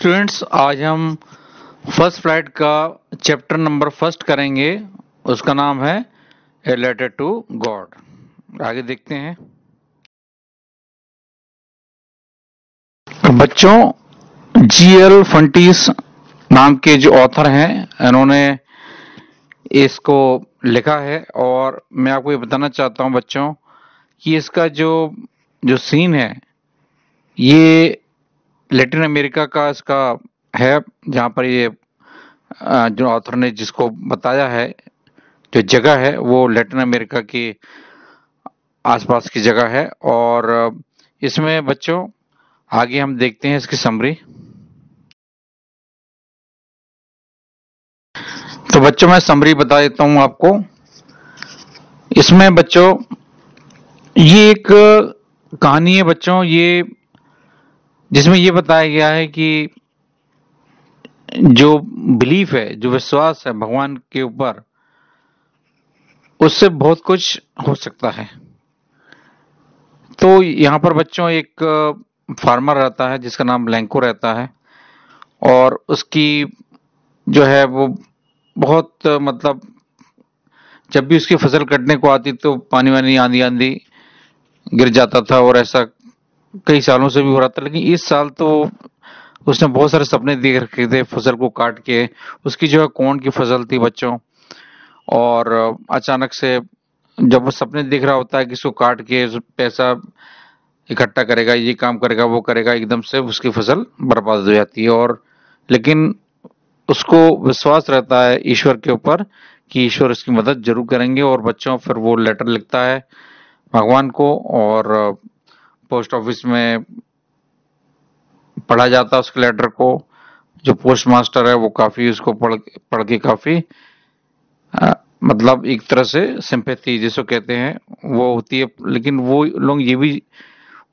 Students, आज हम first flight का चैप्टर नंबर फर्स्ट करेंगे। उसका नाम है ए लेटर टू गॉड। आगे देखते हैं। बच्चों, जीएल फंटीस नाम के जो ऑथर हैं, इन्होंने इसको लिखा है और मैं आपको ये बताना चाहता हूं बच्चों कि इसका जो जो सीन है ये लैटिन अमेरिका का इसका है, जहां पर ये जो ऑथर ने जिसको बताया है, जो जगह है वो लैटिन अमेरिका की आसपास की जगह है। और इसमें बच्चों आगे हम देखते हैं इसकी समरी। तो बच्चों मैं समरी बता देता हूं आपको। इसमें बच्चों ये एक कहानी है बच्चों, ये जिसमें ये बताया गया है कि जो बिलीफ है, जो विश्वास है भगवान के ऊपर, उससे बहुत कुछ हो सकता है। तो यहाँ पर बच्चों एक फार्मर रहता है जिसका नाम लैंको रहता है, और उसकी जो है वो बहुत मतलब जब भी उसकी फसल कटने को आती तो पानी वानी आंधी आंधी गिर जाता था, और ऐसा कई सालों से भी हो रहा था। लेकिन इस साल तो उसने बहुत सारे सपने देख रखे थे फसल को काट के। उसकी जो है कॉर्न की फसल थी बच्चों, और अचानक से जब वो सपने देख रहा होता है कि इसको काट के पैसा इकट्ठा करेगा, ये काम करेगा, वो करेगा, एकदम से उसकी फसल बर्बाद हो जाती है। और लेकिन उसको विश्वास रहता है ईश्वर के ऊपर कि ईश्वर इसकी मदद जरूर करेंगे। और बच्चों फिर वो लेटर लिखता है भगवान को, और पोस्ट ऑफिस में पढ़ा जाता है उसके लेटर को। जो पोस्ट मास्टर है वो काफी उसको पढ़ के काफी मतलब एक तरह से सिंपैथी जिसको कहते हैं वो होती है। लेकिन वो लोग ये भी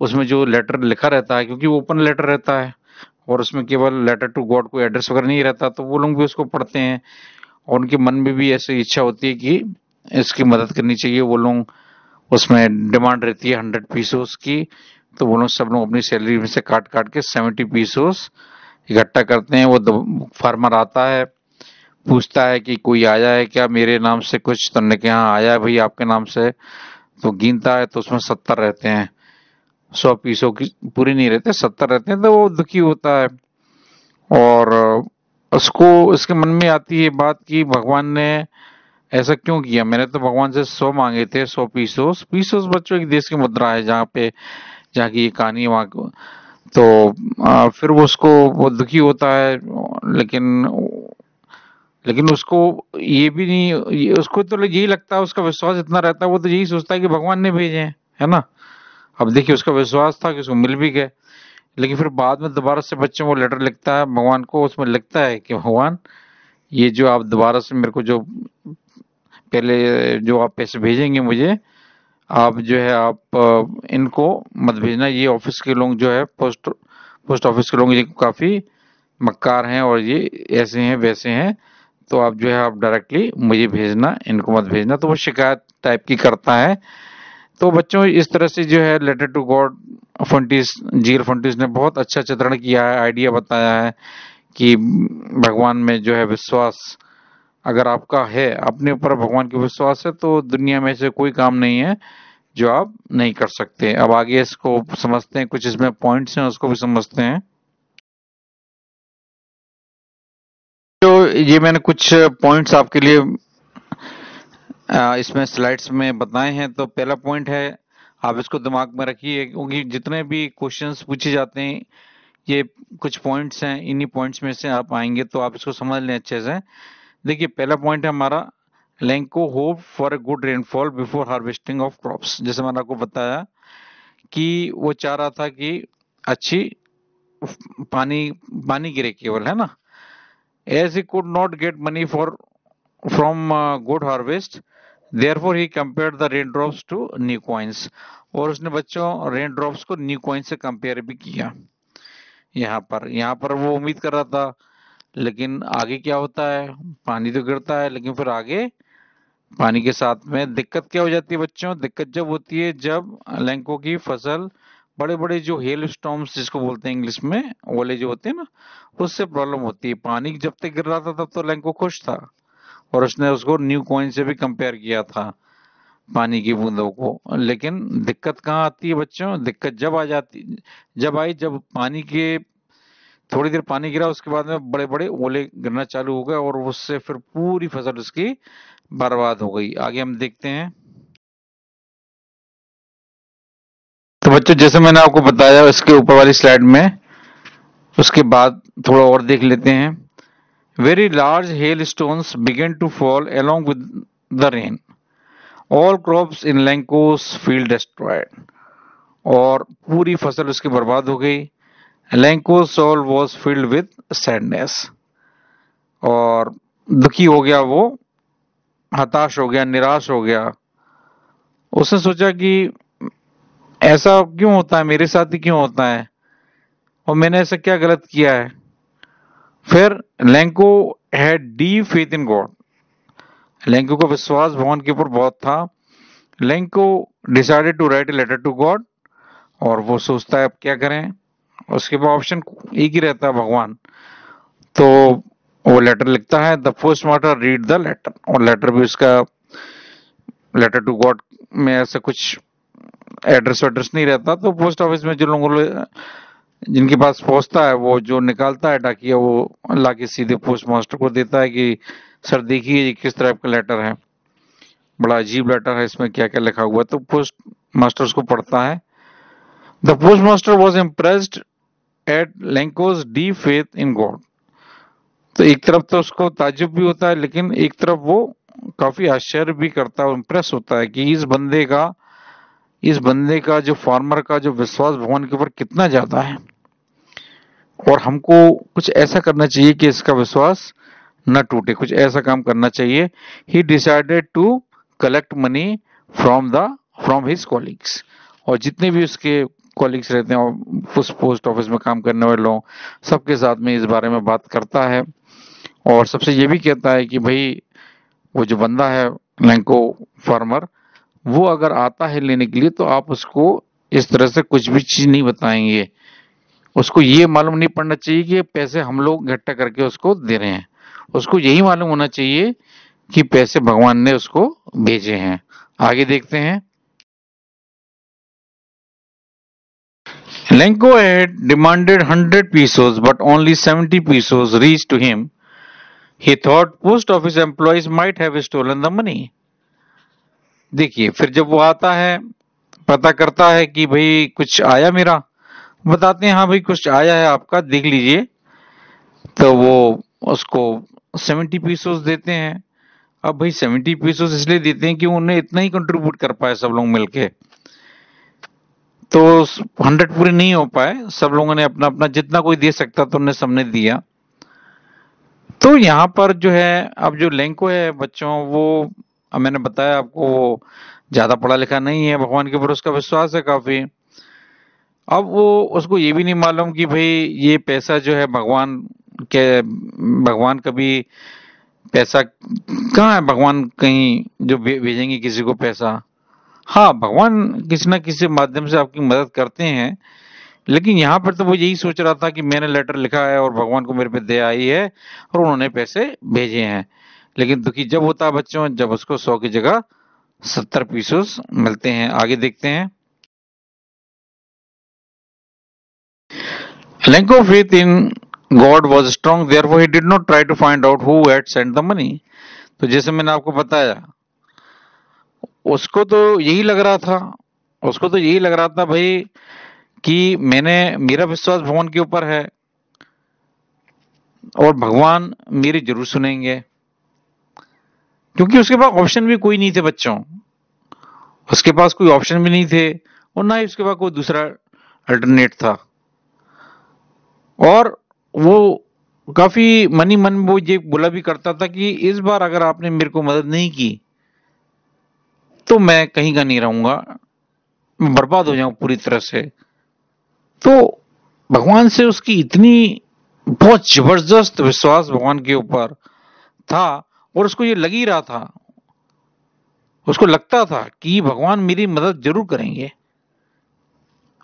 उसमें जो लेटर लिखा रहता है, क्योंकि वो ओपन लेटर रहता है और उसमें केवल लेटर टू गॉड कोई एड्रेस वगैरह नहीं रहता, तो वो लोग भी उसको पढ़ते हैं और उनके मन में भी ऐसी इच्छा होती है कि इसकी मदद करनी चाहिए। वो लोग उसमें डिमांड रहती है 100 पीसोस की, तो वो लोग सब लोग अपनी सैलरी में से काट काट के 70 पीसोस इकट्ठा करते हैं। वो फार्मर आता है, पूछता है कि कोई आया है क्या मेरे नाम से कुछ, तो के यहाँ आया है भाई आपके नाम से। तो गिनता है तो उसमें 70 रहते हैं। 100 पीसों की पूरी नहीं रहते, 70 रहते हैं। तो वो दुखी होता है और उसको उसके मन में आती है बात कि भगवान ने ऐसा क्यों किया। मैंने तो भगवान से 100 मांगे थे, 100 पीसोस। पीसोस बच्चों एक देश की मुद्रा है जहाँ पे जहाँ की ये कहानी वहाँ तो फिर वो उसको वो दुखी होता है। लेकिन लेकिन उसको ये भी नहीं, उसको तो यही लगता है, उसका विश्वास इतना रहता है, वो तो यही सोचता है कि भगवान ने भेजे हैं, है ना। अब देखिए उसका विश्वास था कि उसको मिल भी गए। लेकिन फिर बाद में दोबारा से बच्चों को लेटर लिखता है भगवान को, उसमें लिखता है कि भगवान ये जो आप दोबारा से मेरे को जो पहले जो आप पैसे भेजेंगे मुझे, आप जो है आप इनको मत भेजना। ये ऑफिस के लोग जो है पोस्ट ऑफिस के लोग ये काफी मक्कार हैं और ये ऐसे हैं वैसे हैं, तो आप जो है आप डायरेक्टली मुझे भेजना, इनको मत भेजना। तो वो शिकायत टाइप की करता है। तो बच्चों इस तरह से जो है लेटर टू गॉड फंटिस जीएल फंटिस ने बहुत अच्छा चित्रण किया है, आइडिया बताया है कि भगवान में जो है विश्वास अगर आपका है, अपने ऊपर भगवान की विश्वास है, तो दुनिया में से कोई काम नहीं है जो आप नहीं कर सकते। अब आगे इसको समझते हैं, कुछ इसमें पॉइंट्स हैं उसको भी समझते हैं। तो ये मैंने कुछ पॉइंट्स आपके लिए इसमें स्लाइड्स में बताए हैं। तो पहला पॉइंट है, आप इसको दिमाग में रखिए क्योंकि जितने भी क्वेश्चंस पूछे जाते हैं ये कुछ पॉइंट्स हैं, इन्हीं पॉइंट्स में से आप आएंगे, तो आप इसको समझ लें अच्छे से। देखिए पहला पॉइंट है हमारा, Lanco hope for a good rainfall before harvesting of crops. जैसे मैंने आपको बताया कि वो चाह रहा था कि अच्छी पानी पानी गिरे केवल, है ना। As he could not get money for from good harvest, therefore he compared the raindrops to new coins. और उसने बच्चों रेन ड्रॉप्स को न्यू कॉइन से कंपेयर भी किया। यहाँ पर वो उम्मीद कर रहा था, लेकिन आगे क्या होता है, पानी तो गिरता है लेकिन फिर आगे पानी के साथ में दिक्कत क्या हो जाती है बच्चों। दिक्कत जब होती है जब लैंको की फसल बड़े बड़े जो हेल स्टॉर्म्स जिसको बोलते हैं इंग्लिश में, ओले जो होते हैं ना, उससे प्रॉब्लम होती है। पानी जब तक गिर रहा था तब तो लैंको खुश था, और उसने उसको न्यू कॉइन से भी कंपेयर किया था, पानी की बूंदों को। लेकिन दिक्कत कहाँ आती है बच्चों? दिक्कत जब पानी के थोड़ी देर पानी गिरा, उसके बाद में बड़े बड़े ओले गिरना चालू हो गए, और उससे फिर पूरी फसल उसकी बर्बाद हो गई। आगे हम देखते हैं। तो बच्चों, जैसे मैंने आपको बताया इसके ऊपर वाली स्लाइड में, उसके बाद थोड़ा और देख लेते हैं। Very large hailstones began to fall along with the rain, all crops in Lencho's field destroyed, और पूरी फसल उसकी बर्बाद हो गई। Lencho soul was filled with sadness, और दुखी हो गया वो, हताश हो गया, निराश हो गया। उसने सोचा कि ऐसा क्यों होता है, मेरे साथ ही क्यों होता है, और मैंने ऐसा क्या गलत किया है। फिर Lencho had deep faith in God, Lencho का विश्वास भगवान के ऊपर बहुत था। Lencho decided to write a letter to God, और वो सोचता है अब क्या करें। उसके पास ऑप्शन एक ही रहता है, भगवान। तो वो लेटर लिखता है। The postmaster read the letter, और लेटर भी उसका लेटर टू गॉड में ऐसा कुछ एड्रेस वेड्रेस नहीं रहता। तो पोस्ट ऑफिस में जो लोगों जिनके पास पहुंचता है, वो जो निकालता है डाकिया, वो लाके सीधे पोस्ट मास्टर को देता है कि सर देखिए ये किस तरह का लेटर है, बड़ा अजीब लेटर है, इसमें क्या क्या लिखा हुआ है। तो पोस्ट मास्टर उसको पढ़ता है। The postmaster was impressed at Lencho's deep faith in God. तो एक तरफ तो उसको ताज्जुब भी होता है, लेकिन एक तरफ वो काफी आश्चर्य भी करता है, इम्प्रेस होता है कि इस बंदे का जो फार्मर का जो विश्वास भगवान के ऊपर कितना ज्यादा है, और हमको कुछ ऐसा करना चाहिए कि इसका विश्वास न टूटे, कुछ ऐसा काम करना चाहिए। He decided to collect money from the from his colleagues, और जितने भी उसके कॉलीग्स रहते हैं उस पोस्ट ऑफिस में काम करने वाले लोग, सबके साथ में इस बारे में बात करता है। और सबसे ये भी कहता है कि भाई वो जो बंदा है लैंको फार्मर, वो अगर आता है लेने के लिए, तो आप उसको इस तरह से कुछ भी चीज नहीं बताएंगे। उसको ये मालूम नहीं पड़ना चाहिए कि पैसे हम लोग इकट्ठा करके उसको दे रहे हैं। उसको यही मालूम होना चाहिए कि पैसे भगवान ने उसको भेजे हैं। आगे देखते हैं। Lenko had demanded 100 pesos, but only 70 pesos reached to him. He thought post office employees might have stolen the money. देखिए, फिर जब वो आता है, पता करता है कि भाई कुछ आया मेरा, बताते हैं हाँ भाई कुछ आया है आपका, देख लीजिए। तो वो उसको 70 पीसोस देते हैं। अब भाई 70 पीसोस इसलिए देते हैं कि उन्हें इतना ही कंट्रीब्यूट कर पाए सब लोग मिलके। तो 100 पूरे नहीं हो पाए, सब लोगों ने अपना अपना जितना कोई दे सकता तो उन्हें सबने दिया। तो यहाँ पर जो है, अब जो लेंको है बच्चों, वो अब मैंने बताया आपको, वो ज्यादा पढ़ा लिखा नहीं है, भगवान के ऊपर उसका विश्वास है काफी। अब वो उसको ये भी नहीं मालूम कि भाई ये पैसा जो है के भगवान कभी पैसा कहाँ है, भगवान कहीं जो भेजेंगे किसी को पैसा। हाँ, भगवान किसी ना किसी माध्यम से आपकी मदद करते हैं, लेकिन यहाँ पर तो वो यही सोच रहा था कि मैंने लेटर लिखा है और भगवान को मेरे पे दया आई है और उन्होंने पैसे भेजे हैं। लेकिन दुखी जब होता है बच्चों, जब उसको 100 की जगह 70 पीसेस मिलते हैं। आगे देखते हैं। Length of faith in God was strong, therefore he did not try to find out who had sent the money. तो जैसे मैंने आपको बताया, उसको तो यही लग रहा था, उसको तो यही लग रहा था भाई कि मेरा विश्वास भगवान के ऊपर है और भगवान मेरी जरूर सुनेंगे, क्योंकि उसके पास ऑप्शन भी कोई नहीं थे बच्चों। उसके पास कोई ऑप्शन भी नहीं थे और ना ही उसके पास कोई दूसरा अल्टरनेट था। और वो काफी मनी मन वो ये बोला भी करता था कि इस बार अगर आपने मेरे को मदद नहीं की तो मैं कहीं का नहीं रहूंगा, मैं बर्बाद हो जाऊं पूरी तरह से। तो भगवान से उसकी इतनी बहुत जबरदस्त विश्वास भगवान के ऊपर था, और उसको ये लग ही रहा था, उसको लगता था कि भगवान मेरी मदद जरूर करेंगे।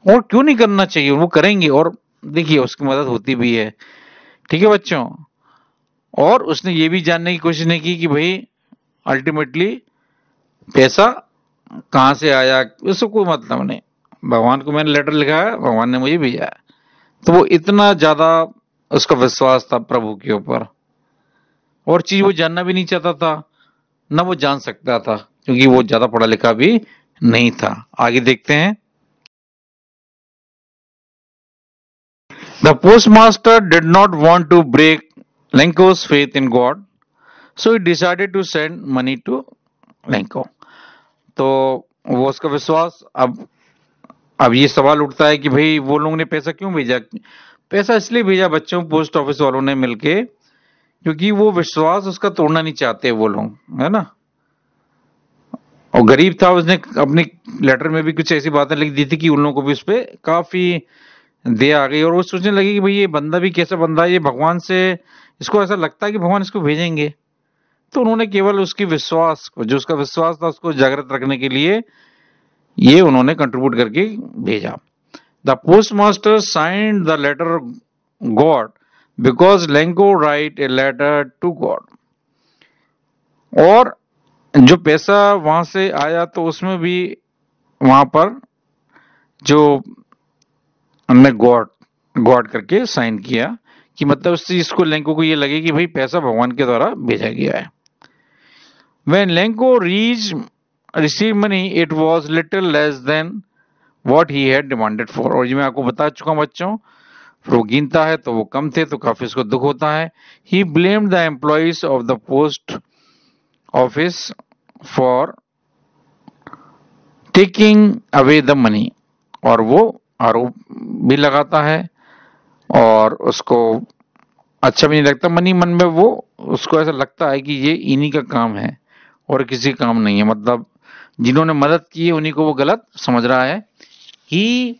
और क्यों नहीं करना चाहिए, वो करेंगे और देखिए उसकी मदद होती भी है। ठीक है बच्चों, और उसने ये भी जानने की कोशिश नहीं की कि भाई अल्टीमेटली पैसा कहाँ से आया, उसको कोई मतलब नहीं, भगवान को मैंने लेटर लिखा है, भगवान ने मुझे भेजा है। तो वो इतना ज्यादा उसका विश्वास था प्रभु के ऊपर, और चीज वो जानना भी नहीं चाहता था, ना वो जान सकता था, क्योंकि वो ज्यादा पढ़ा लिखा भी नहीं था। आगे देखते हैं। The postmaster did not want to break Lenko's faith in God, so he decided to send money to Lenko. तो वो उसका विश्वास, अब ये सवाल उठता है कि भाई वो लोगों ने पैसा क्यों भेजा। पैसा इसलिए भेजा बच्चों, पोस्ट ऑफिस वालों ने मिलके, क्योंकि वो विश्वास उसका तोड़ना नहीं चाहते वो लोग, है ना। और गरीब था, उसने अपनी लेटर में भी कुछ ऐसी बातें लिख दी थी कि उन लोगों को भी उस पर काफी दया आ गई, और वो सोचने लगे कि भाई ये बंदा भी कैसा बंदा है, ये भगवान से, इसको ऐसा लगता है कि भगवान इसको भेजेंगे। तो उन्होंने केवल उसकी विश्वास को, जो उसका विश्वास था, उसको जागृत रखने के लिए ये उन्होंने कंट्रीब्यूट करके भेजा। The postmaster signed the letter God because Lencho write a letter to God. और जो पैसा वहां से आया तो उसमें भी वहां पर जो हमने गॉड गॉड करके साइन किया, कि मतलब उससे इसको लेंको को ये लगे कि भाई पैसा भगवान के द्वारा भेजा गया है। When Lenko received money, it was little less than what he had demanded for। और ये मैं आपको बता चुका हूं बच्चों, फिर वो गिनता है तो वो कम थे, तो काफी उसको दुख होता है। He blamed the employees of the post office for taking away the money। और वो आरोप भी लगाता है, और उसको अच्छा भी नहीं लगता, मनी मन में वो, उसको ऐसा लगता है कि ये इन्हीं का काम है और किसी का काम नहीं है, मतलब जिन्होंने मदद की है उन्हीं को वो गलत समझ रहा है। He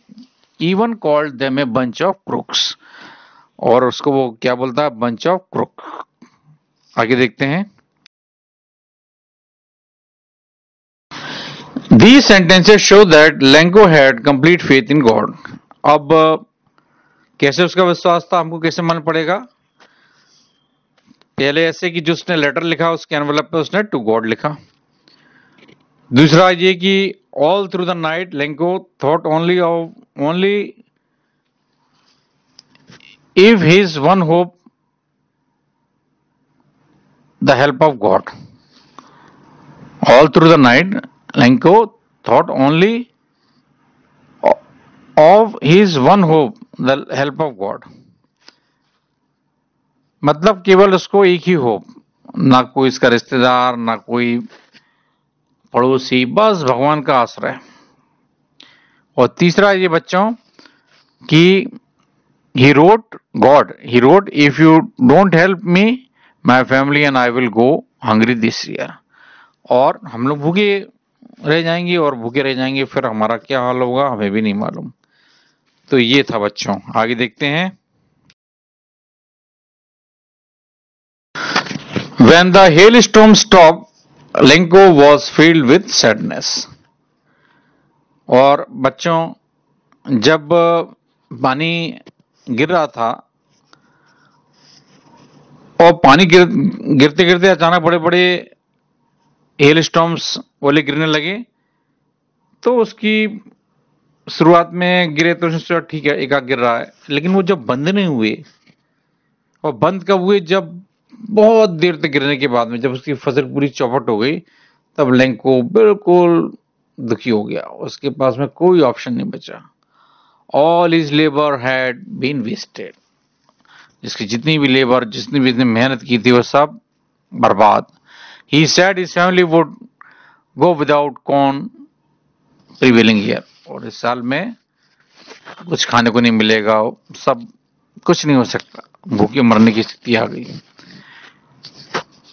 even called them a bunch of crooks. और उसको वो क्या बोलता है, बंच ऑफ क्रुक। आगे देखते हैं। These sentences show that Lenko had complete faith in God। अब कैसे उसका विश्वास था, हमको कैसे मन पड़ेगा। पहले ऐसे कि जो उसने लेटर लिखा उसके एनवेलप पे उसने टू गॉड लिखा। दूसरा ये कि all through the night Lanco thought only if his one hope the help of God. All through the night Lanco thought only of his one hope the help of God. मतलब केवल उसको एक ही hope, ना कोई इसका रिश्तेदार, ना कोई पड़ोसी, बस भगवान का आश्रय। और तीसरा ये बच्चों कि he wrote if you don't help me my family and I will go hungry this year। और हम लोग भूखे रह जाएंगे, और भूखे रह जाएंगे फिर हमारा क्या हाल होगा हमें भी नहीं मालूम। तो ये था बच्चों, आगे देखते हैं। When the hailstorm stopped, Lenko was filled with sadness। और बच्चों जब पानी गिर रहा था, और पानी गिरते गिरते अचानक बड़े बड़े हेल स्टॉर्म्स ओले गिरने लगे, तो उसकी शुरुआत में गिरे तो उसने सोचा ठीक है एक आध गिर रहा है, लेकिन वो जब बंद नहीं हुए, और बंद कब हुए, जब बहुत देर तक गिरने के बाद में जब उसकी फसल पूरी चौपट हो गई, तब लेंको बिल्कुल दुखी हो गया, उसके पास में कोई ऑप्शन नहीं बचा। All his labour had been wasted. जिसकी जितनी भी लेबर, जितनी भी इसने मेहनत की थी, वो सब बर्बाद। He said his family would go without corn prevailing year। और इस साल में कुछ खाने को नहीं मिलेगा, सब कुछ नहीं हो सकता, भूखे मरने की स्थिति आ गई।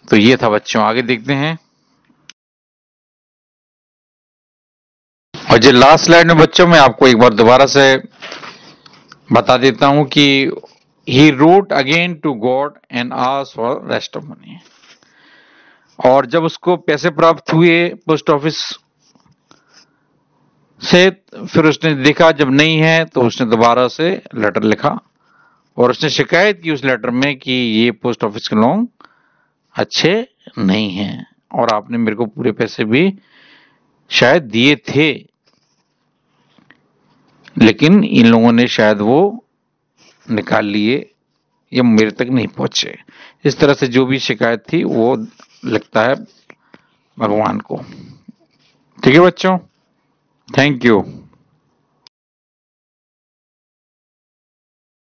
तो ये था बच्चों, आगे देखते हैं। और जो लास्ट स्लाइड में बच्चों मैं आपको एक बार दोबारा से बता देता हूं कि he wrote again to God and asked for rest of money। और जब उसको पैसे प्राप्त हुए पोस्ट ऑफिस से फिर उसने देखा जब नहीं है तो उसने दोबारा से लेटर लिखा और उसने शिकायत की उस लेटर में कि ये पोस्ट ऑफिस के लोग अच्छे नहीं हैं और आपने मेरे को पूरे पैसे भी शायद दिए थे, लेकिन इन लोगों ने शायद वो निकाल लिए या मेरे तक नहीं पहुंचे। इस तरह से जो भी शिकायत थी वो लिखता है भगवान को। ठीक है बच्चों, थैंक यू।